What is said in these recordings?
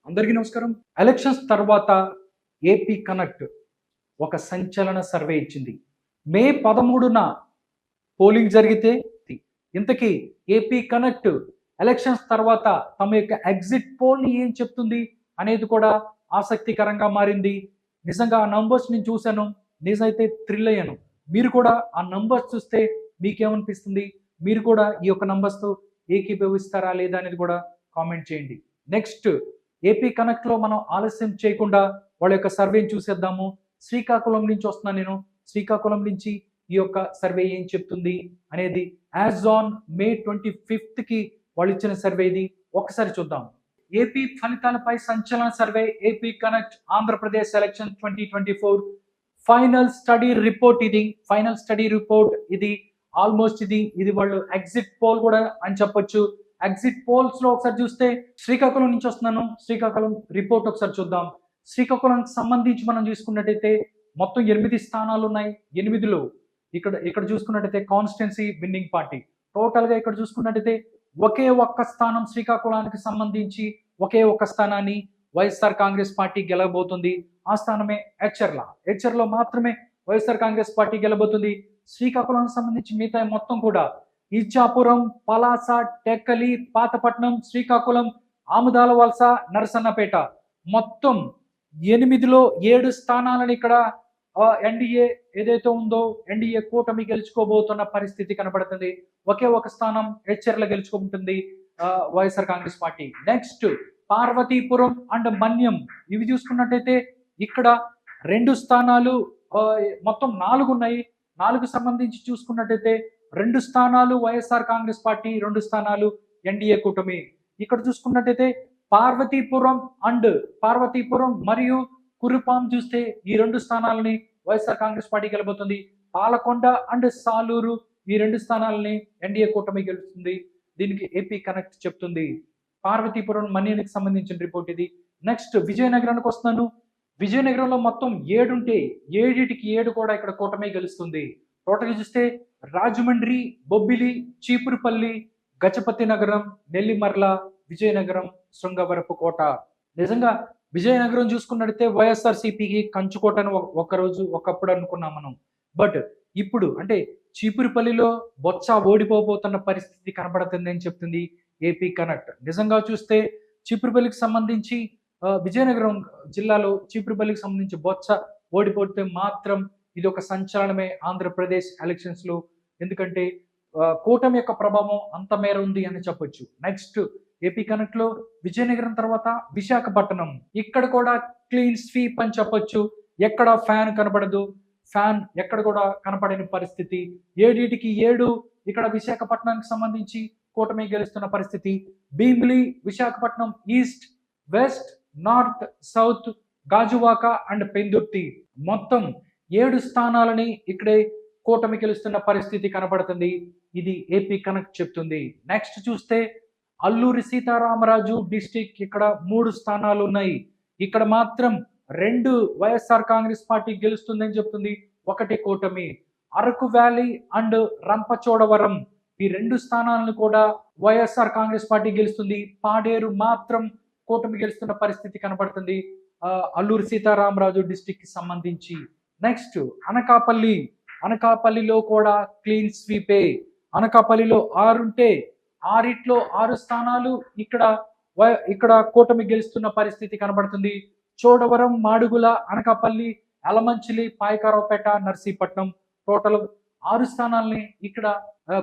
అందరికీ నమస్కారం. ఎలక్షన్స్ తర్వాత ఏపీ కనెక్ట్ ఒక సంచలన సర్వే ఇచ్చింది. మే 13న పోలింగ్ జరిగితే ఇంతకీ ఏపీ కనెక్ట్ ఎలక్షన్స్ తర్వాత తమ యొక్క ఎగ్జిట్ పోల్ ఏం చెప్తుంది అనేది కూడా ఆసక్తికరంగా మారింది. నిజంగా ఆ నంబర్స్ నేను చూశాను. నిజమైతే థ్రిల్ అయ్యాను. మీరు కూడా ఆ నంబర్స్ చూస్తే మీకేమనిపిస్తుంది? మీరు కూడా ఈ యొక్క నంబర్స్‌తో ఏకీభవిస్తారా లేదా అనేది కూడా కామెంట్ చేయండి. నెక్స్ట్ ఏపీ కనెక్ట్‌లో మనం ఆలస్యం చేయకుండా వాళ్ళ యొక్క సర్వేని చూసేద్దాము. శ్రీకాకుళం నుంచి వస్తున్నాను నేను. శ్రీకాకుళం నుంచి ఈ యొక్క సర్వే ఏం చెప్తుంది అనేది యాజ్ ఆన్ మే 25కి వాళ్ళు ఇచ్చిన సర్వే ఇది. ఒకసారి చూద్దాం. ఏపీ ఫలితాలపై సంచలన survey AP connect Andhra Pradesh election 2024 final study report ఇది. ఫైనల్ స్టడీ రిపోర్ట్ ఇది. ఆల్మోస్ట్ ఇది వాళ్ళు ఎగ్జిట్ పోల్ కూడా అని చెప్పొచ్చు. ఎగ్జిట్ పోల్స్ లో ఒకసారి చూస్తే శ్రీకాకుళం నుంచి వస్తున్నాను. శ్రీకాకుళం రిపోర్ట్ ఒకసారి చూద్దాం. శ్రీకాకుళంకి సంబంధించి మనం చూసుకున్నట్టయితే మొత్తం 8 స్థానాలు ఉన్నాయి. 8లో ఇక్కడ చూసుకున్నట్టయితే కాన్స్టిట్యున్సీ విన్నింగ్ పార్టీ. టోటల్ గా ఇక్కడ చూసుకున్నట్టయితే ఒకే ఒక్క స్థానం శ్రీకాకుళానికి సంబంధించి ఒకే ఒక్క స్థానాన్ని వైఎస్ఆర్ కాంగ్రెస్ పార్టీ గెలవబోతుంది. ఆ స్థానమే హెచ్ఆర్లో మాత్రమే వైఎస్ఆర్ కాంగ్రెస్ పార్టీ గెలబోతుంది. శ్రీకాకుళానికి సంబంధించి మిగతా మొత్తం కూడా ఇచ్చాపురం, పలాస, టెక్కలి, పాతపట్నం, శ్రీకాకుళం, ఆముదాల వలస, నరసన్నపేట మొత్తం 8లో 7 స్థానాలను ఇక్కడ ఎన్డీఏ ఏదైతే ఉందో ఎన్డీఏ కూటమి గెలుచుకోబోతున్న పరిస్థితి కనబడుతుంది. ఒకే ఒక స్థానం హెచ్ఆర్లో గెలుచుకుంటుంది వైఎస్ఆర్ కాంగ్రెస్ పార్టీ. నెక్స్ట్ పార్వతీపురం అండ్ మన్యం ఇవి చూసుకున్నట్టయితే ఇక్కడ 2 స్థానాలు మొత్తం 4 ఉన్నాయి. 4కు సంబంధించి చూసుకున్నట్టయితే 2 స్థానాలు వైఎస్ఆర్ కాంగ్రెస్ పార్టీ, 2 స్థానాలు ఎన్డీఏ కూటమి. ఇక్కడ చూసుకున్నట్టయితే పార్వతీపురం మరియు కురుపాం చూస్తే ఈ 2 స్థానాలని వైఎస్ఆర్ కాంగ్రెస్ పార్టీ గెలబోతుంది. పాలకొండ అండ్ సాలూరు ఈ 2 స్థానాలని ఎన్డీఏ కూటమి గెలుస్తుంది. దీనికి ఏపీ కనెక్ట్ చెప్తుంది. పార్వతీపురం మన్యానికి సంబంధించిన రిపోర్ట్ ఇది. నెక్స్ట్ విజయనగరానికి వస్తున్నాను. విజయనగరంలో మొత్తం 7 ఉంటే 7కి 7 కూడా ఇక్కడ కూటమి గెలుస్తుంది. టోటల్ చూస్తే రాజమండ్రి, బొబ్బిలి, చీపురుపల్లి, గజపతి నగరం, నెల్లిమర్ల, విజయనగరం, శృంగవరపుకోట. నిజంగా విజయనగరం చూసుకున్నట్టయితే వైఎస్ఆర్సీపీకి కంచుకోట అని ఒకప్పుడు అనుకున్నాం మనం. బట్ ఇప్పుడు అంటే చీపురుపల్లిలో బొత్స ఓడిపోబోతున్న పరిస్థితి కనబడుతుంది అని చెప్తుంది ఏపీ కనెక్ట్. నిజంగా చూస్తే చీపురుపల్లికి సంబంధించి విజయనగరం జిల్లాలో చీపురుపల్లికి సంబంధించి బొత్స ఓడిపోతే మాత్రం ఇది ఒక సంచలనమే ఆంధ్రప్రదేశ్ ఎలక్షన్స్ లో. ఎందుకంటే కూటమి యొక్క ప్రభావం అంత మేర ఉంది అని చెప్పొచ్చు. నెక్స్ట్ ఏపీ కనెక్ట్ లో విజయనగరం తర్వాత విశాఖపట్నం. ఇక్కడ కూడా క్లీన్ స్వీప్ అని చెప్పొచ్చు. ఎక్కడ ఫ్యాన్ కనపడదు. ఫ్యాన్ ఎక్కడ కూడా కనపడని పరిస్థితి. 7కి 7 ఇక్కడ విశాఖపట్నానికి సంబంధించి కూటమి గెలుస్తున్న పరిస్థితి. Bheemili, Visakhapatnam east, west, north, south, Gajuwaka and Pendurthi మొత్తం 7 స్థానాలని ఇక్కడే కూటమి గెలుస్తున్న పరిస్థితి కనబడుతుంది. ఇది ఏపీ కనెక్ట్ చెప్తుంది. నెక్స్ట్ చూస్తే అల్లూరి సీతారామరాజు డిస్టిక్ ఇక్కడ 3 స్థానాలు ఉన్నాయి. ఇక్కడ మాత్రం 2 వైఎస్ఆర్ కాంగ్రెస్ పార్టీ గెలుస్తుందని చెప్తుంది. 1 కూటమి. అరకు వ్యాలీ అండ్ రంపచోడవరం ఈ 2 స్థానాలను కూడా వైఎస్ఆర్ కాంగ్రెస్ పార్టీ గెలుస్తుంది. పాడేరు మాత్రం కూటమి గెలుస్తున్న పరిస్థితి కనబడుతుంది అల్లూరి సీతారామరాజు డిస్టిక్ కి సంబంధించి. నెక్స్ట్ అనకాపల్లిలో కూడా క్లీన్ స్వీపే. అనకాపల్లిలో 6 ఉంటే 6లో 6 స్థానాలు ఇక్కడ కూటమి గెలుస్తున్న పరిస్థితి కనబడుతుంది. చోడవరం, మాడుగుల, అనకాపల్లి, అలమంచిలి, పాయకారావుపేట, నర్సీపట్నం టోటల్ 6 స్థానాలని ఇక్కడ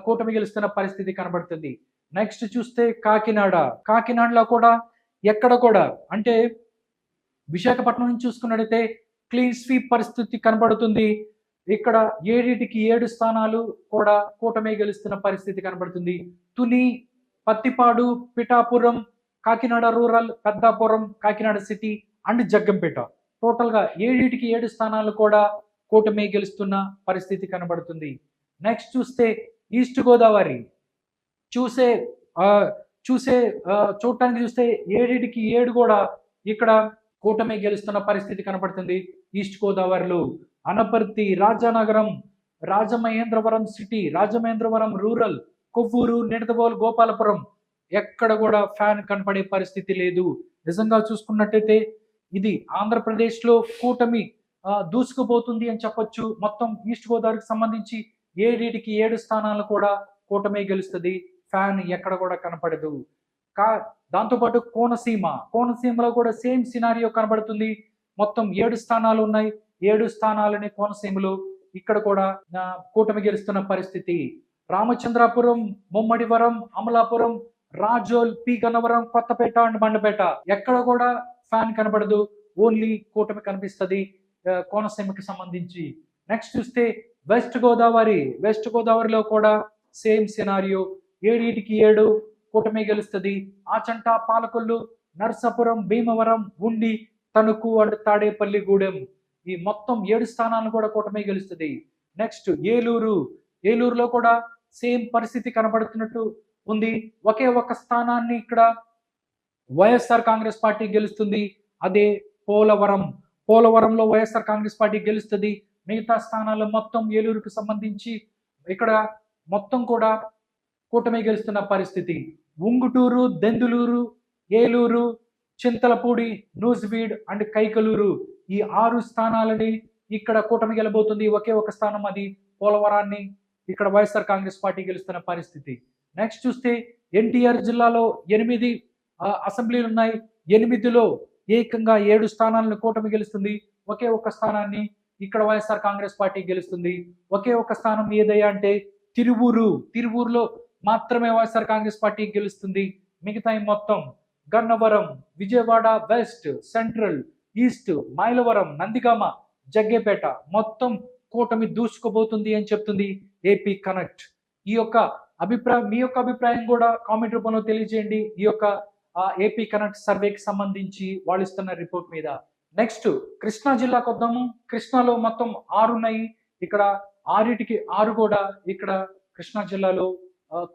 కూటమి గెలుస్తున్న పరిస్థితి కనబడుతుంది. నెక్స్ట్ చూస్తే కాకినాడలో కూడా ఎక్కడ కూడా అంటే విశాఖపట్నం నుంచి చూసుకున్నట్టయితే క్లీన్ స్వీప్ పరిస్థితి కనబడుతుంది. ఇక్కడ 7కి 7 స్థానాలు కూడా కూటమి గెలుస్తున్న పరిస్థితి కనబడుతుంది. Tuni, Pattipadu, Pithapuram, Kakinada rural, Peddapuram, Kakinada city and Jaggampeta total గా 7కి 7 స్థానాలు కూడా కూటమి గెలుస్తున్న పరిస్థితి కనబడుతుంది. నెక్స్ట్ చూస్తే ఈస్ట్ గోదావరి చూడటానికి చూస్తే 7కి 7 కూడా ఇక్కడ కూటమి గెలుస్తున్న పరిస్థితి కనబడుతుంది. ఈస్ట్ గోదావరిలో అనపర్తి, రాజానగరం, రాజమహేంద్రవరం సిటీ, రాజమహేంద్రవరం రూరల్, కొవ్వూరు, నిడదవోలు, గోపాలపురం ఎక్కడ కూడా ఫ్యాన్ కనపడే పరిస్థితి లేదు. నిజంగా చూసుకున్నట్టయితే ఇది ఆంధ్రప్రదేశ్లో కూటమి దూసుకుపోతుంది అని చెప్పొచ్చు. మొత్తం ఈస్ట్ గోదావరికి సంబంధించి 7 స్థానాలు కూడా కూటమి గెలుస్తుంది. ఫ్యాన్ ఎక్కడ కూడా కనపడదు. కా దాంతోపాటు కోనసీమలో కూడా సేమ్ సినారియో కనబడుతుంది. మొత్తం 7 స్థానాలు ఉన్నాయి. 7 స్థానాలని కోనసీమలో ఇక్కడ కూడా కూటమి గెలుస్తున్న పరిస్థితి. రామచంద్రాపురం, ముమ్మడివరం, అమలాపురం, రాజోల్, పి గన్నవరం, కొత్తపేట అండ్ మండపేట ఎక్కడ కూడా ఫ్యాన్ కనబడదు. ఓన్లీ కూటమి కనిపిస్తుంది కోనసీమకి సంబంధించి. నెక్స్ట్ చూస్తే వెస్ట్ గోదావరిలో కూడా సేమ్ సినారియో 7 కూటమి గెలుస్తుంది. ఆచంట, పాలకొల్లు, నర్సాపురం, భీమవరం, ఉండి, తణుకు అండ్ తాడేపల్లిగూడెం ఈ మొత్తం 7 స్థానాలను కూడా కూటమి గెలుస్తుంది. నెక్స్ట్ ఏలూరులో కూడా సేమ్ పరిస్థితి కనబడుతున్నట్టు ఉంది. ఒకే ఒక స్థానాన్ని ఇక్కడ వైఎస్ఆర్ కాంగ్రెస్ పార్టీ గెలుస్తుంది. అదే పోలవరంలో వైఎస్ఆర్ కాంగ్రెస్ పార్టీ గెలుస్తుంది. మిగతా స్థానాలు మొత్తం ఏలూరుకు సంబంధించి ఇక్కడ మొత్తం కూడా కూటమి గెలుస్తున్న పరిస్థితి. ఉంగుటూరు, దెందులూరు, ఏలూరు, చింతలపూడి, నూజివీడ్ అండ్ కైకలూరు ఈ 6 స్థానాలని ఇక్కడ కూటమి గెలబోతుంది. ఒకే ఒక స్థానం అది పోలవరాన్ని ఇక్కడ వైఎస్ఆర్ కాంగ్రెస్ పార్టీ గెలుస్తున్న పరిస్థితి. నెక్స్ట్ చూస్తే ఎన్టీఆర్ జిల్లాలో 8 అసెంబ్లీలు ఉన్నాయి. 8లో ఏకంగా 7 స్థానాలను కూటమి గెలుస్తుంది. ఒకే ఒక స్థానాన్ని ఇక్కడ వైఎస్ఆర్ కాంగ్రెస్ పార్టీ గెలుస్తుంది. ఒకే ఒక స్థానం ఏదయ్యా అంటే తిరువూరులో మాత్రమే వైఎస్ఆర్ కాంగ్రెస్ పార్టీ గెలుస్తుంది. మిగతా మొత్తం Gannavaram, Vijayawada west, central, east, Mylavaram, Nandigama, Jaggepeta మొత్తం కూటమి దూసుకుపోతుంది అని చెప్తుంది ఏపీ కనెక్ట్. మీ యొక్క అభిప్రాయం కూడా కామెంట్ రూపంలో తెలియజేయండి. ఈ యొక్క ఏపీ కనెక్ట్ సర్వేకి సంబంధించి వాళ్ళు ఇస్తున్న రిపోర్ట్ మీద. నెక్స్ట్ కృష్ణా జిల్లాకు వద్దాము. కృష్ణాలో మొత్తం 6 ఉన్నాయి. ఇక్కడ 6 కూడా ఇక్కడ కృష్ణా జిల్లాలో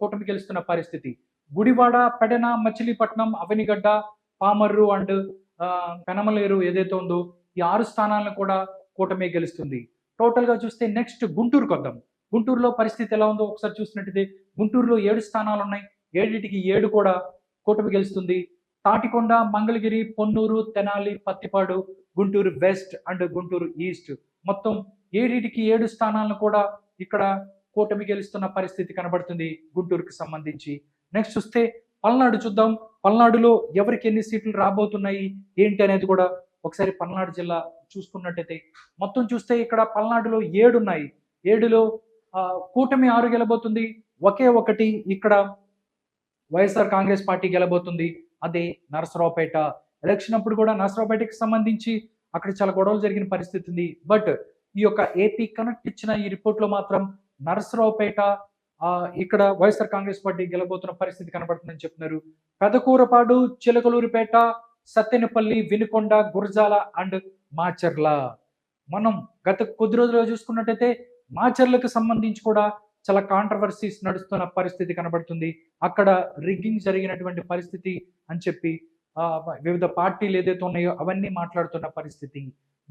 కూటమి గెలుస్తున్న పరిస్థితి. గుడివాడ, పెడన, మచిలీపట్నం, అవనిగడ్డ, పామర్రు అండ్ పెనమలేరు ఏదైతే ఉందో ఈ 6 స్థానాలను కూడా కూటమి గెలుస్తుంది. టోటల్ గా చూస్తే నెక్స్ట్ గుంటూరుకు వద్దాం. గుంటూరులో పరిస్థితి ఎలా ఉందో ఒకసారి చూసినట్టయితే గుంటూరులో 7 స్థానాలు ఉన్నాయి. 7 కూడా కూటమి గెలుస్తుంది. Tadikonda, Mangalagiri, Ponnur, Tenali, Prathipadu, Guntur west and Guntur east మొత్తం 7 స్థానాలను కూడా ఇక్కడ కూటమి గెలుస్తున్న పరిస్థితి కనబడుతుంది గుంటూరుకు సంబంధించి. నెక్స్ట్ చూస్తే పల్నాడు చూద్దాం. పల్నాడులో ఎవరికి ఎన్ని సీట్లు రాబోతున్నాయి ఏంటి అనేది కూడా ఒకసారి పల్నాడు జిల్లా చూసుకున్నట్టయితే మొత్తం చూస్తే ఇక్కడ పల్నాడులో 7 ఉన్నాయి. 7లో కూటమి 6 గెలబోతుంది. ఒకే ఒకటి ఇక్కడ వైఎస్ఆర్ కాంగ్రెస్ పార్టీ గెలబోతుంది. అదే నరసరావుపేట. ఎలక్షన్ అప్పుడు కూడా నరసరావుపేటకి సంబంధించి అక్కడ చాలా గొడవలు జరిగిన పరిస్థితి ఉంది. బట్ ఈ యొక్క ఏపీ కనెక్ట్ ఇచ్చిన ఈ రిపోర్ట్ లో మాత్రం నరసరావుపేట ఇక్కడ వైఎస్ఆర్ కాంగ్రెస్ పార్టీ గెలబోతున్న పరిస్థితి కనబడుతుందని చెప్తున్నారు. పెదకూరపాడు, చిలకలూరిపేట, సత్తెనపల్లి, వినుకొండ, గురజాల అండ్ మాచర్ల. మనం గత కొద్ది రోజులుగా చూసుకున్నట్టయితే మాచర్లకు సంబంధించి కూడా చాలా కాంట్రవర్సీస్ నడుస్తున్న పరిస్థితి కనబడుతుంది. అక్కడ రిగ్గింగ్ జరిగినటువంటి పరిస్థితి అని చెప్పి వివిధ పార్టీలు ఏదైతే ఉన్నాయో అవన్నీ మాట్లాడుతున్న పరిస్థితి.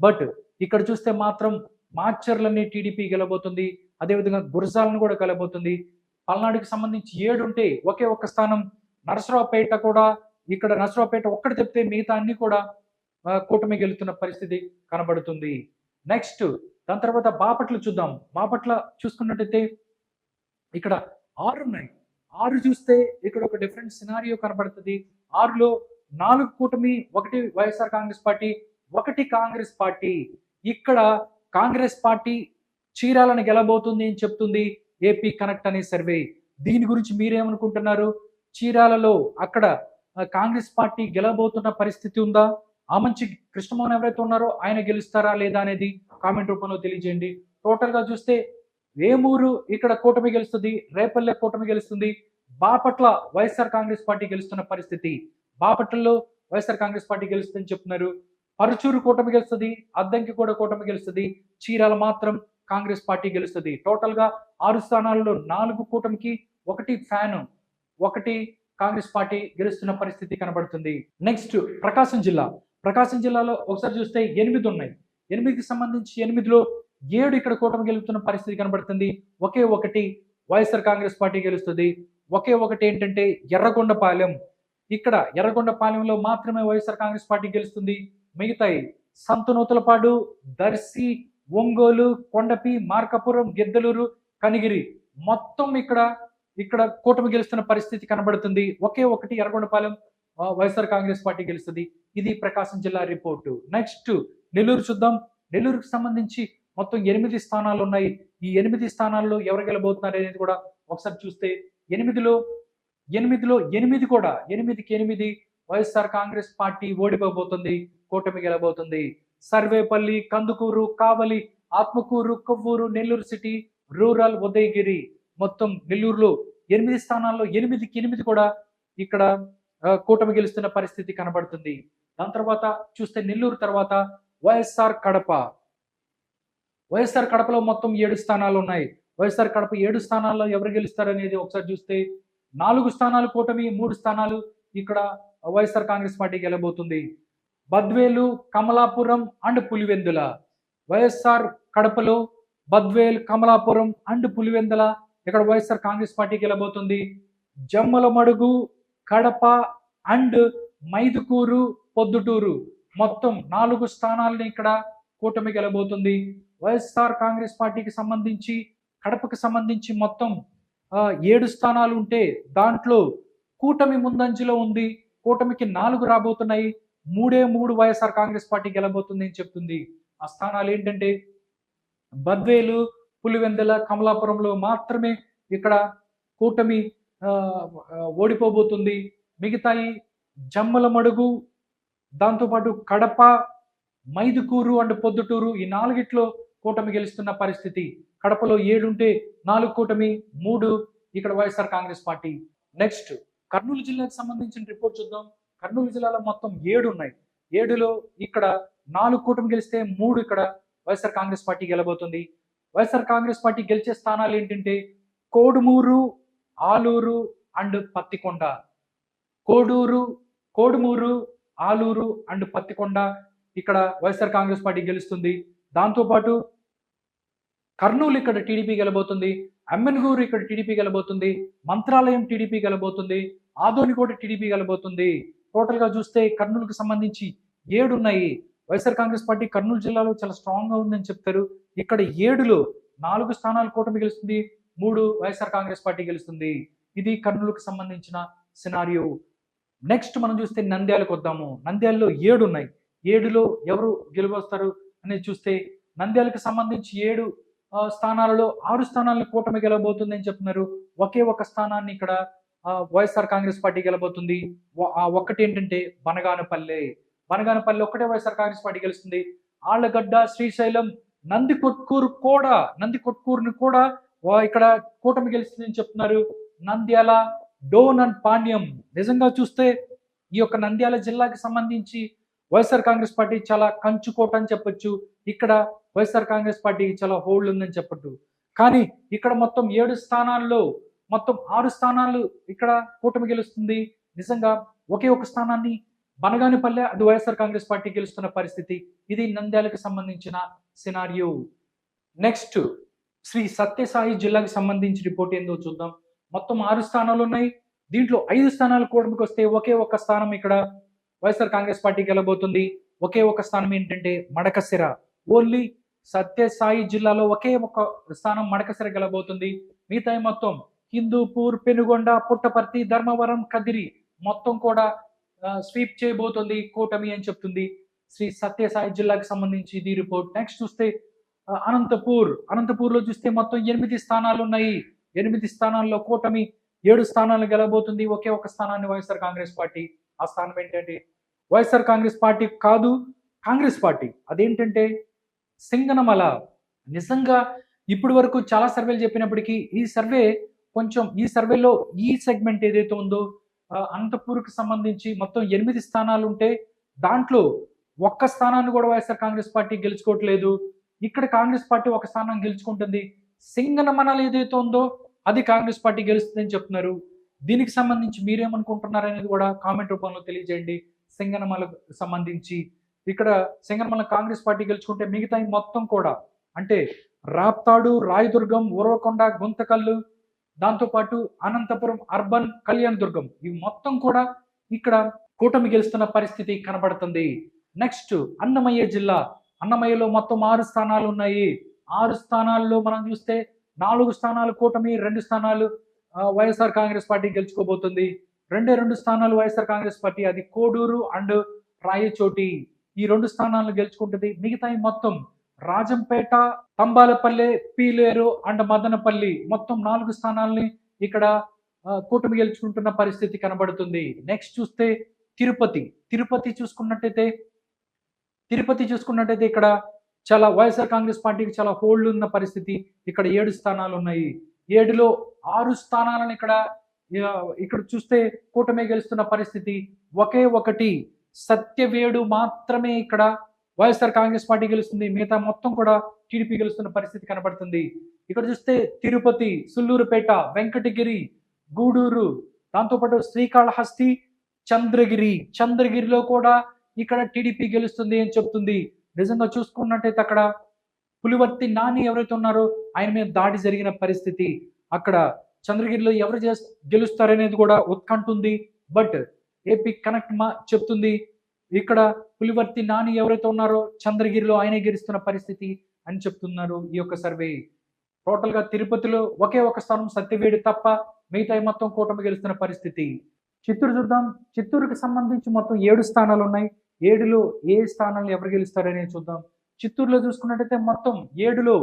బట్ ఇక్కడ చూస్తే మాత్రం మాచర్లని టీడీపీ గెలబోతుంది. అదేవిధంగా గురజాలను కూడా గెలబోతుంది. పల్నాడుకి సంబంధించి 7 ఉంటే ఒకే ఒక స్థానం నరసరావుపేట కూడా ఇక్కడ నరసరావుపేట ఒక్కటి తప్పితే మిగతా అన్ని కూడా కూటమి గెలుతున్న పరిస్థితి కనబడుతుంది. నెక్స్ట్ దాని తర్వాత బాపట్ల చూద్దాం. బాపట్ల చూసుకున్నట్టయితే ఇక్కడ 6 ఉన్నాయి. 6 చూస్తే ఇక్కడ ఒక డిఫరెంట్ సినారియో కనబడుతుంది. 6లో 4 కూటమి, 1 వైఎస్ఆర్ కాంగ్రెస్ పార్టీ, 1 కాంగ్రెస్ పార్టీ. ఇక్కడ కాంగ్రెస్ పార్టీ చీరాలను గెలబోతుంది అని చెప్తుంది ఏపీ కనెక్ట్ అనే సర్వే. దీని గురించి మీరేమనుకుంటున్నారు? చీరాలలో అక్కడ కాంగ్రెస్ పార్టీ గెలబోతున్న పరిస్థితి ఉందా? ఆమంచి కృష్ణమోహన్ ఎవరైతే ఉన్నారో ఆయన గెలుస్తారా లేదా అనేది కామెంట్ రూపంలో తెలియజేయండి. టోటల్ గా చూస్తే వేమూరు ఇక్కడ కూటమి గెలుస్తుంది, రేపల్లె కూటమి గెలుస్తుంది, బాపట్ల వైఎస్ఆర్ కాంగ్రెస్ పార్టీ గెలుస్తున్న పరిస్థితి. బాపట్లలో వైఎస్ఆర్ కాంగ్రెస్ పార్టీ గెలుస్తుందని చెప్తున్నారు. పరుచూరు కూటమి గెలుస్తుంది, అద్దంకి కూడా కూటమి గెలుస్తుంది, చీరాల మాత్రం కాంగ్రెస్ పార్టీ గెలుస్తుంది. టోటల్ గా 6 స్థానాల్లో 4 కూటమికి, 1 ఫ్యాన్, 1 కాంగ్రెస్ పార్టీ గెలుస్తున్న పరిస్థితి కనబడుతుంది. నెక్స్ట్ ప్రకాశం జిల్లాలో ఒకసారి చూస్తే 8 ఉన్నాయి. 8కి సంబంధించి 8లో 7 ఇక్కడ కూటమి గెలుస్తున్న పరిస్థితి కనబడుతుంది. ఒకే ఒకటి వైఎస్ఆర్ కాంగ్రెస్ పార్టీ గెలుస్తుంది. ఒకే ఒకటి ఏంటంటే ఎర్రగొండపాలెం. ఇక్కడ ఎర్రగొండపాలెంలో మాత్రమే వైఎస్ఆర్ కాంగ్రెస్ పార్టీ గెలుస్తుంది. మిగతాయి సంతనూతలపాడు, దర్శి, ఒంగోలు, కొండపి, మార్కాపురం, గిద్దలూరు, కనిగిరి మొత్తం ఇక్కడ కూటమి గెలుస్తున్న పరిస్థితి కనబడుతుంది. ఒకే ఒకటి ఎర్రగొండపాలెం వైఎస్ఆర్ కాంగ్రెస్ పార్టీ గెలుస్తుంది. ఇది ప్రకాశం జిల్లా రిపోర్టు. నెక్స్ట్ నెల్లూరు చూద్దాం. నెల్లూరుకు సంబంధించి మొత్తం 8 స్థానాలు ఉన్నాయి. ఈ 8 స్థానాల్లో ఎవరు గెలబోతున్నారు అనేది కూడా ఒకసారి చూస్తే 8లో 8 కూడా 8కి 8 వైఎస్ఆర్ కాంగ్రెస్ పార్టీ ఓడిపోబోతుంది, కూటమి గెలబోతుంది. సర్వేపల్లి, కందుకూరు, కావలి, ఆత్మకూరు, కొవ్వూరు, నెల్లూరు సిటీ, రూరల్, ఉదయగిరి మొత్తం నెల్లూరులో 8 స్థానాల్లో 8కి 8 కూడా ఇక్కడ కూటమి గెలుస్తున్న పరిస్థితి కనబడుతుంది. దాని తర్వాత చూస్తే నెల్లూరు తర్వాత వైఎస్ఆర్ కడప. వైఎస్ఆర్ కడపలో మొత్తం 7 స్థానాలు ఉన్నాయి. వైఎస్ఆర్ కడప 7 స్థానాల్లో ఎవరు గెలుస్తారనేది ఒకసారి చూస్తే 4 స్థానాలు కూటమి, 3 స్థానాలు ఇక్కడ వైఎస్ఆర్ కాంగ్రెస్ పార్టీ గెలబోతుంది. బద్వేలు, కమలాపురం అండ్ పులివెందుల. వైఎస్ఆర్ కడపలో బద్వేల్, కమలాపురం అండ్ పులివెందుల ఇక్కడ వైఎస్ఆర్ కాంగ్రెస్ పార్టీ గెలబోతుంది. జమ్మలమడుగు, కడప అండ్ మైదుకూరు, పొద్దుటూరు మొత్తం 4 స్థానాలని ఇక్కడ కూటమి గెలబోతుంది. వైఎస్ఆర్ కాంగ్రెస్ పార్టీకి సంబంధించి కడపకి సంబంధించి మొత్తం 7 స్థానాలు ఉంటే దాంట్లో కూటమి ముందంజలో ఉంది. కూటమికి 4 రాబోతున్నాయి. 3 వైఎస్ఆర్ కాంగ్రెస్ పార్టీ గెలబోతుంది అని చెప్తుంది. ఆ స్థానాలు ఏంటంటే బద్వేలు, పులివెందుల, కమలాపురంలో మాత్రమే ఇక్కడ కూటమి ఓడిపోబోతుంది. మిగతాయి జమ్మలమడుగు, దాంతోపాటు కడప, మైదుకూరు అండ్ పొద్దుటూరు ఈ 4గిట్లో కూటమి గెలుస్తున్న పరిస్థితి. కడపలో 7 ఉంటే 4 కూటమి, 3 ఇక్కడ వైఎస్ఆర్ కాంగ్రెస్ పార్టీ. నెక్స్ట్ కర్నూలు జిల్లాకు సంబంధించిన రిపోర్ట్ చూద్దాం. కర్నూలు జిల్లాలో మొత్తం 7 ఉన్నాయి. 7లో ఇక్కడ 4 కూటమి గెలిస్తే 3 ఇక్కడ వైఎస్ఆర్ కాంగ్రెస్ పార్టీ గెలబోతుంది. వైఎస్ఆర్ కాంగ్రెస్ పార్టీ గెలిచే స్థానాలు ఏంటంటే కోడుమూరు, ఆలూరు అండ్ పత్తికొండ. కోడుమూరు, ఆలూరు అండ్ పత్తికొండ ఇక్కడ వైఎస్ఆర్ కాంగ్రెస్ పార్టీ గెలుస్తుంది. దాంతోపాటు కర్నూలు ఇక్కడ టీడీపీ గెలబోతుంది. అమ్మెన్గూరు ఇక్కడ టీడీపీ గెలబోతుంది. మంత్రాలయం టీడీపీ గెలబోతుంది. ఆదోనికోట టీడీపీ గెలబోతుంది. టోటల్ గా చూస్తే కర్నూలుకు సంబంధించి 7 ఉన్నాయి. వైఎస్ఆర్ కాంగ్రెస్ పార్టీ కర్నూలు జిల్లాలో చాలా స్ట్రాంగ్ గా ఉందని చెప్తారు. ఇక్కడ 7లో 4 స్థానాలు కూటమి గెలుస్తుంది, 3 వైఎస్ఆర్ కాంగ్రెస్ పార్టీ గెలుస్తుంది. ఇది కర్నూలుకు సంబంధించిన సినారియో. నెక్స్ట్ మనం చూస్తే నంద్యాలకు వద్దాము. నంద్యాలలో 7 ఉన్నాయి. 7లో ఎవరు గెలువొస్తారు అనేది చూస్తే నంద్యాలకు సంబంధించి 7 స్థానాలలో 6 స్థానాలను కూటమి గెలబోతుంది అని చెప్తున్నారు. ఒకే ఒక స్థానాన్ని ఇక్కడ వైఎస్ఆర్ కాంగ్రెస్ పార్టీ గెలబోతుంది. ఒక్కటి ఏంటంటే బనగానపల్లె ఒక్కటే వైఎస్ఆర్ కాంగ్రెస్ పార్టీ గెలుస్తుంది. ఆళ్లగడ్డ, శ్రీశైలం, నందికొట్కూరుని కూడా ఇక్కడ కూటమి గెలుస్తుంది అని చెప్తున్నారు. నంద్యాల, డోన్ అండ్ పాణ్యం. నిజంగా చూస్తే ఈ యొక్క నంద్యాల జిల్లాకి సంబంధించి వైఎస్ఆర్ కాంగ్రెస్ పార్టీ చాలా కంచుకోట అని చెప్పొచ్చు. ఇక్కడ వైఎస్ఆర్ కాంగ్రెస్ పార్టీ చాలా హోల్డ్ ఉందని చెప్పట్టు. కానీ ఇక్కడ మొత్తం 7 స్థానాల్లో మొత్తం 6 స్థానాలు ఇక్కడ కూటమి గెలుస్తుంది. నిజంగా ఒకే ఒక స్థానాన్ని బనగానిపల్లె అది వైఎస్ఆర్ కాంగ్రెస్ పార్టీ గెలుస్తున్న పరిస్థితి. ఇది నంద్యాలకు సంబంధించిన సినారియో. నెక్స్ట్ శ్రీ సత్యసాయి జిల్లాకి సంబంధించి రిపోర్ట్ ఏందో చూద్దాం. మొత్తం 6 స్థానాలు ఉన్నాయి. దీంట్లో 5 స్థానాలు కూటమికి వస్తే ఒకే ఒక స్థానం ఇక్కడ వైఎస్ఆర్ కాంగ్రెస్ పార్టీ గెలబోతుంది. ఒకే ఒక స్థానం ఏంటంటే మడకశిర. ఓన్లీ సత్యసాయి జిల్లాలో ఒకే ఒక స్థానం మడకశిర గెలబోతుంది. మిగతా మొత్తం హిందూపూర్, పెనుగొండ, పుట్టపర్తి, ధర్మవరం, కదిరి మొత్తం కూడా స్వీప్ చేయబోతుంది కూటమి అని చెప్తుంది శ్రీ సత్యసాయి జిల్లాకి సంబంధించి ఇది రిపోర్ట్. నెక్స్ట్ చూస్తే అనంతపూర్లో చూస్తే మొత్తం 8 స్థానాలు ఉన్నాయి. 8 స్థానాల్లో కూటమి 7 స్థానాలు గెలబోతుంది. ఒకే ఒక స్థానాన్ని వైఎస్ఆర్ కాంగ్రెస్ పార్టీ. ఆ స్థానం ఏంటంటే వైఎస్ఆర్ కాంగ్రెస్ పార్టీ కాదు, కాంగ్రెస్ పార్టీ. అదేంటంటే సింగనమల. నిజంగా ఇప్పటి వరకు చాలా సర్వేలు చెప్పినప్పటికీ ఈ సర్వేలో ఈ సెగ్మెంట్ ఏదైతే ఉందో అనంతపూర్కి సంబంధించి మొత్తం 8 స్థానాలు ఉంటే దాంట్లో ఒక్క స్థానాన్ని కూడా వైఎస్ఆర్ కాంగ్రెస్ పార్టీ గెలుచుకోవట్లేదు. ఇక్కడ కాంగ్రెస్ పార్టీ ఒక స్థానం గెలుచుకుంటుంది. సింగనమల ఏదైతే ఉందో అది కాంగ్రెస్ పార్టీ గెలుస్తుందని చెప్తున్నారు. దీనికి సంబంధించి మీరేమనుకుంటున్నారు అనేది కూడా కామెంట్ రూపంలో తెలియజేయండి. సింగనమలకు సంబంధించి ఇక్కడ సింగనమల కాంగ్రెస్ పార్టీ గెలుచుకుంటే మిగతా మొత్తం కూడా అంటే రాప్తాడు, రాయదుర్గం, ఉరవకొండ, గుంతకల్లు, దాంతోపాటు అనంతపురం అర్బన్, కళ్యాణదుర్గం ఇవి మొత్తం కూడా ఇక్కడ కూటమి గెలుస్తున్న పరిస్థితి కనబడుతుంది. నెక్స్ట్ అన్నమయ్య జిల్లా. అన్నమయ్యలో మొత్తం 6 స్థానాలు ఉన్నాయి. 6 స్థానాల్లో మనం చూస్తే 4 స్థానాలు కూటమి, 2 స్థానాలు వైఎస్ఆర్ కాంగ్రెస్ పార్టీ గెలుచుకోబోతుంది. 2 స్థానాలు వైఎస్ఆర్ కాంగ్రెస్ పార్టీ, అది కోడూరు అండ్ రాయచోటి. ఈ 2 స్థానాలను గెలుచుకుంటుంది. మిగతాయి మొత్తం రాజంపేట, తంబాలపల్లె, పీలేరు అండ్ మదనపల్లి మొత్తం 4 స్థానాలని ఇక్కడ కూటమి గెలుచుకుంటున్న పరిస్థితి కనబడుతుంది. నెక్స్ట్ చూస్తే తిరుపతి చూసుకున్నట్టయితే ఇక్కడ చాలా వైఎస్ఆర్ కాంగ్రెస్ పార్టీకి చాలా హోల్డ్ ఉన్న పరిస్థితి. ఇక్కడ 7 స్థానాలు ఉన్నాయి. 7లో 6 స్థానాలను ఇక్కడ చూస్తే కూటమి గెలుస్తున్న పరిస్థితి. ఒకే ఒకటి సత్యవేడు మాత్రమే ఇక్కడ వైఎస్ఆర్ కాంగ్రెస్ పార్టీ గెలుస్తుంది. మిగతా మొత్తం కూడా టీడీపీ గెలుస్తున్న పరిస్థితి కనబడుతుంది. ఇక్కడ చూస్తే తిరుపతి, సుల్లూరుపేట, వెంకటగిరి, గూడూరు, దాంతోపాటు శ్రీకాళహస్తి, చంద్రగిరిలో కూడా ఇక్కడ టీడీపీ గెలుస్తుంది అని చెప్తుంది. నిజంగా చూసుకున్నట్టయితే అక్కడ పులివర్తి నాని ఎవరైతే ఉన్నారో ఆయన మీద దాడి జరిగిన పరిస్థితి. అక్కడ చంద్రగిరిలో ఎవరు గెలుస్తారనేది కూడా ఉత్కంఠ ఉంది. బట్ ఏపీ కనెక్ట్ చెప్తుంది ఇక్కడ పులివర్తి నాని ఎవరైతే ఉన్నారో చంద్రగిరిలో ఆయనే గెలుస్తున్న పరిస్థితి అని చెప్తున్నారు ఈ యొక్క సర్వే. టోటల్ గా తిరుపతిలో ఒకే ఒక స్థానం సత్యవేడు తప్ప మిగతా మొత్తం కూటమి గెలుస్తున్న పరిస్థితి. చిత్తూరు చూద్దాం. చిత్తూరుకి సంబంధించి మొత్తం 7 స్థానాలు ఉన్నాయి. 7లో ఏ స్థానాలు ఎవరు గెలుస్తారనేది చూద్దాం. చిత్తూరులో చూసుకున్నట్టయితే మొత్తం 7లో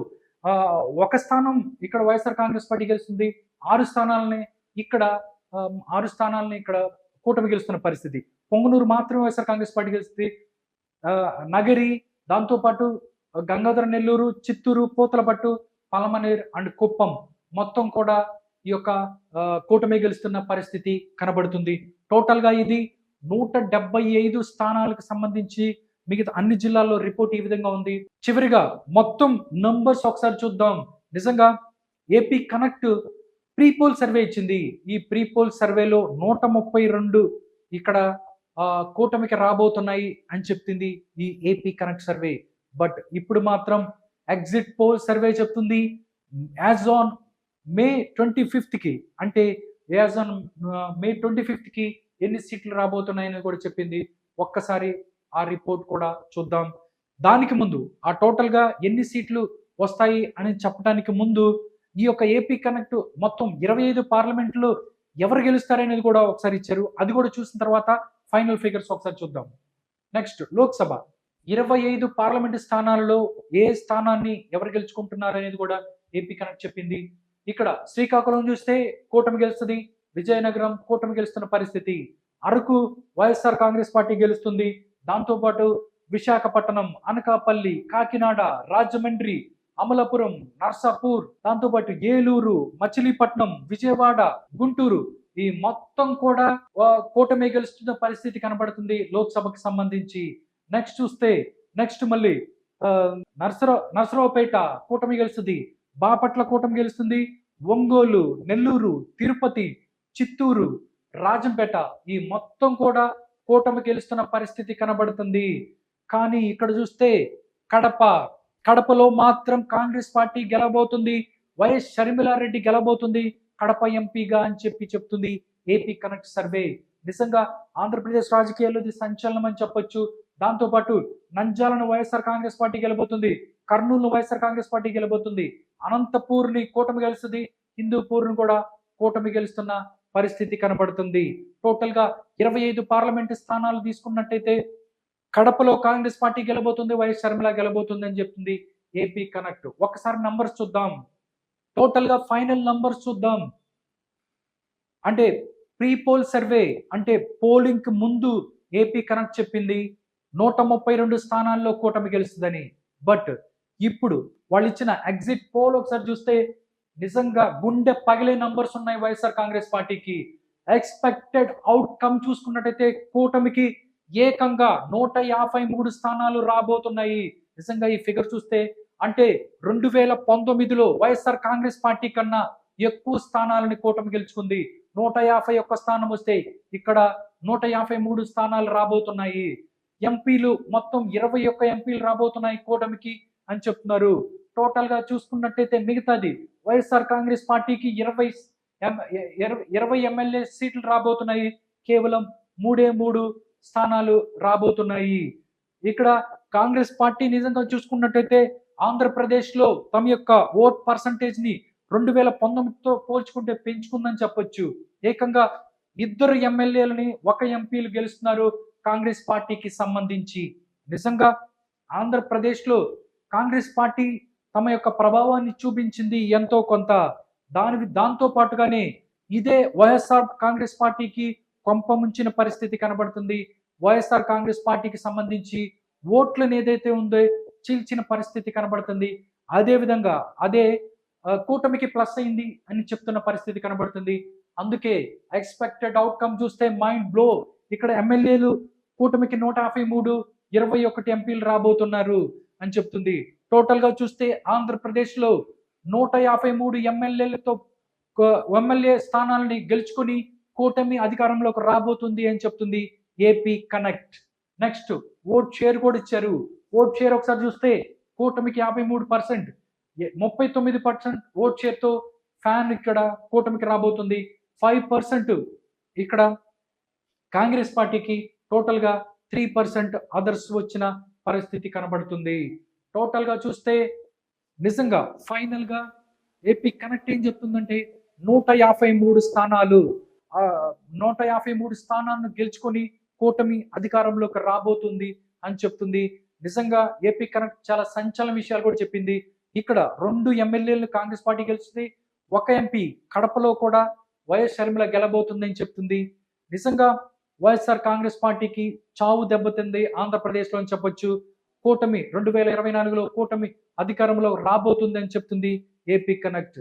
ఒక స్థానం ఇక్కడ వైఎస్ఆర్ కాంగ్రెస్ పార్టీ గెలుస్తుంది. 6 స్థానాలని ఇక్కడ కూటమి గెలుస్తున్న పరిస్థితి. పొంగునూరు మాత్రమే వైఎస్ఆర్ కాంగ్రెస్ పార్టీ గెలుస్తుంది. నగరి, దాంతోపాటు గంగాధర నెల్లూరు, చిత్తూరు, పూతలపట్టు, పలమనేర్ అండ్ కుప్పం మొత్తం కూడా ఈ యొక్క కూటమి గెలుస్తున్న పరిస్థితి కనబడుతుంది. టోటల్ గా ఇది 175 స్థానాలకు సంబంధించి మిగతా అన్ని జిల్లాల్లో రిపోర్ట్ ఈ విధంగా ఉంది. చివరిగా మొత్తం నంబర్స్ ఒకసారి చూద్దాం. నిజంగా ఏపీ కనెక్ట్ ప్రీపోల్ సర్వే ఇచ్చింది. ఈ ప్రీపోల్ సర్వేలో 132 ఇక్కడ కూటమికి రాబోతున్నాయి అని చెప్తుంది ఈ ఏపీ కనెక్ట్ సర్వే. బట్ ఇప్పుడు మాత్రం ఎగ్జిట్ పోల్ సర్వే చెప్తుంది యాజ్ ఆన్ మే 25th కి, అంటే యాజ్ ఆన్ మే 25th కి ఎన్ని సీట్లు రాబోతున్నాయని కూడా చెప్పింది. ఒక్కసారి ఆ రిపోర్ట్ కూడా చూద్దాం. దానికి ముందు ఆ టోటల్ గా ఎన్ని సీట్లు వస్తాయి అని చెప్పడానికి ముందు ఈ యొక్క ఏపీ కనెక్ట్ మొత్తం 25 పార్లమెంట్లు ఎవరు గెలుస్తారనేది కూడా ఒకసారి ఇచ్చారు. అది కూడా చూసిన తర్వాత ఫైనల్ ఫిగర్స్ ఒకసారి చూద్దాం. నెక్స్ట్ లోక్సభ 25 పార్లమెంట్ స్థానాలలో ఏ స్థానాన్ని ఎవరు గెలుచుకుంటున్నారు అనేది కూడా ఏపీ కనెక్ట్ చెప్పింది. ఇక్కడ శ్రీకాకుళం చూస్తే కూటమి గెలుస్తుంది. విజయనగరం కూటమి గెలుస్తున్న పరిస్థితి. అరకు వైఎస్ఆర్ కాంగ్రెస్ పార్టీ గెలుస్తుంది. దాంతోపాటు విశాఖపట్నం, అనకాపల్లి, కాకినాడ, రాజమండ్రి, అమలాపురం, నర్సాపూర్, దాంతోపాటు ఏలూరు, మచిలీపట్నం, విజయవాడ, గుంటూరు ఈ మొత్తం కూడా కూటమి గెలుస్తున్న పరిస్థితి కనబడుతుంది లోక్సభకు సంబంధించి. నెక్స్ట్ చూస్తే మళ్ళీ నర్సరావుపేట కూటమి గెలుస్తుంది. బాపట్ల కూటమి గెలుస్తుంది. ఒంగోలు, నెల్లూరు, తిరుపతి, చిత్తూరు, రాజంపేట ఈ మొత్తం కూడా కూటమి గెలుస్తున్న పరిస్థితి కనబడుతుంది. కానీ ఇక్కడ చూస్తే కడపలో మాత్రం కాంగ్రెస్ పార్టీ గెలబోతుంది. వైఎస్ షర్మిలారెడ్డి గెలబోతుంది కడప ఎంపీగా అని చెప్తుంది ఏపీ కనెక్ట్ సర్వే. నిజంగా ఆంధ్రప్రదేశ్ రాజకీయాల్లో ఇది సంచలనం అని చెప్పొచ్చు. దాంతోపాటు నంద్యాలను వైఎస్ఆర్ కాంగ్రెస్ పార్టీ గెలబోతుంది. కర్నూలు వైఎస్ఆర్ కాంగ్రెస్ పార్టీ గెలబోతుంది. అనంతపూర్ని కూటమి గెలుస్తుంది. హిందూపూర్ను కూడా కూటమి గెలుస్తున్న పరిస్థితి కనబడుతుంది. టోటల్ గా 25 పార్లమెంటు స్థానాలు తీసుకున్నట్టయితే కడపలో కాంగ్రెస్ పార్టీ గెలబోతుంది, వైఎస్ షర్మిల గెలబోతుంది అని చెప్తుంది ఏపీ కనెక్ట్. ఒకసారి నంబర్స్ చూద్దాం. టోటల్ గా ఫైనల్ నంబర్స్ చూద్దాం. అంటే ప్రీ పోల్ సర్వే అంటే పోలింగ్ కి ముందు ఏపీ కనెక్ట్ చెప్పింది 132 స్థానాల్లో కూటమి గెలుస్తుందని. బట్ ఇప్పుడు వాళ్ళు ఇచ్చిన ఎగ్జిట్ పోల్ ఒకసారి చూస్తే నిజంగా గుండె పగిలే నంబర్స్ ఉన్నాయి వైఎస్ఆర్ కాంగ్రెస్ పార్టీకి. ఎక్స్పెక్టెడ్ అవుట్కమ్ చూసుకున్నట్టయితే కూటమికి ఏకంగా 153 స్థానాలు రాబోతున్నాయి. నిజంగా ఈ ఫిగర్ చూస్తే అంటే 2019లో వైఎస్ఆర్ కాంగ్రెస్ పార్టీ కన్నా ఎక్కువ స్థానాలని కూటమి గెలుచుకుంది. 151 స్థానం వస్తే ఇక్కడ 153 స్థానాలు రాబోతున్నాయి. ఎంపీలు మొత్తం 21 ఎంపీలు రాబోతున్నాయి కూటమికి అని చెప్తున్నారు. టోటల్ గా చూసుకున్నట్టయితే మిగతాది వైఎస్ఆర్ కాంగ్రెస్ పార్టీకి 20 ఎమ్మెల్యే సీట్లు రాబోతున్నాయి. కేవలం మూడు స్థానాలు రాబోతున్నాయి. ఇక్కడ కాంగ్రెస్ పార్టీ నిజంగా చూసుకున్నట్టయితే ఆంధ్రప్రదేశ్లో తమ యొక్క ఓట్ పర్సంటేజ్ ని 2019తో పోల్చుకుంటే పెంచుకుందని చెప్పొచ్చు. ఏకంగా 2 ఎమ్మెల్యేలని 1 ఎంపీలు గెలుస్తున్నారు కాంగ్రెస్ పార్టీకి సంబంధించి. నిజంగా ఆంధ్రప్రదేశ్లో కాంగ్రెస్ పార్టీ తమ యొక్క ప్రభావాన్ని చూపించింది ఎంతో కొంత. దాంతో పాటుగానే ఇదే వైఎస్ఆర్ కాంగ్రెస్ పార్టీకి కొంప ముంచిన పరిస్థితి కనబడుతుంది. వైఎస్ఆర్ కాంగ్రెస్ పార్టీకి సంబంధించి ఓట్లను ఏదైతే ఉందో చీల్చిన పరిస్థితి కనబడుతుంది. అదే విధంగా కూటమికి ప్లస్ అయింది అని చెప్తున్న పరిస్థితి కనబడుతుంది. అందుకే ఎక్స్పెక్టెడ్ అవుట్కమ్ చూస్తే మైండ్ బ్లో. ఇక్కడ ఎమ్మెల్యేలు కూటమికి 153, 21 ఎంపీలు రాబోతున్నారు అని చెప్తుంది. టోటల్ గా చూస్తే ఆంధ్రప్రదేశ్లో 153 ఎమ్మెల్యే స్థానాలని గెలుచుకొని కూటమి అధికారంలోకి రాబోతుంది అని చెప్తుంది AP connect. Next vote share కూడా ఇచ్చారు. ఓట్ షేర్ ఒకసారి చూస్తే కూటమికి 53%, 39% ఓట్ షేర్ తో ఫ్యాన్ ఇక్కడ కూటమికి రాబోతుంది. 5% ఇక్కడ కాంగ్రెస్ పార్టీకి, టోటల్ గా 3% అదర్స్ వచ్చిన పరిస్థితి కనబడుతుంది. టోటల్ గా చూస్తే నిజంగా ఫైనల్ గా ఏపీ కనెక్ట్ ఏం చెప్తుందంటే 153 స్థానాలు 153 స్థానాలను గెలుచుకొని కూటమి అధికారంలోకి రాబోతుంది అని చెప్తుంది. నిజంగా ఏపీ కనెక్ట్ చాలా సంచలన విషయాలు కూడా చెప్పింది. ఇక్కడ 2 ఎమ్మెల్యేలను కాంగ్రెస్ పార్టీ గెలుస్తుంది, 1 ఎంపీ కడపలో కూడా వైఎస్ షర్మిల గెలబోతుంది అని చెప్తుంది. నిజంగా వైఎస్ఆర్ కాంగ్రెస్ పార్టీకి చావు దెబ్బతింది ఆంధ్రప్రదేశ్లో అని చెప్పొచ్చు. కూటమి 2024లో కూటమి అధికారంలో రాబోతుంది అని చెప్తుంది ఏపీ కనెక్ట్.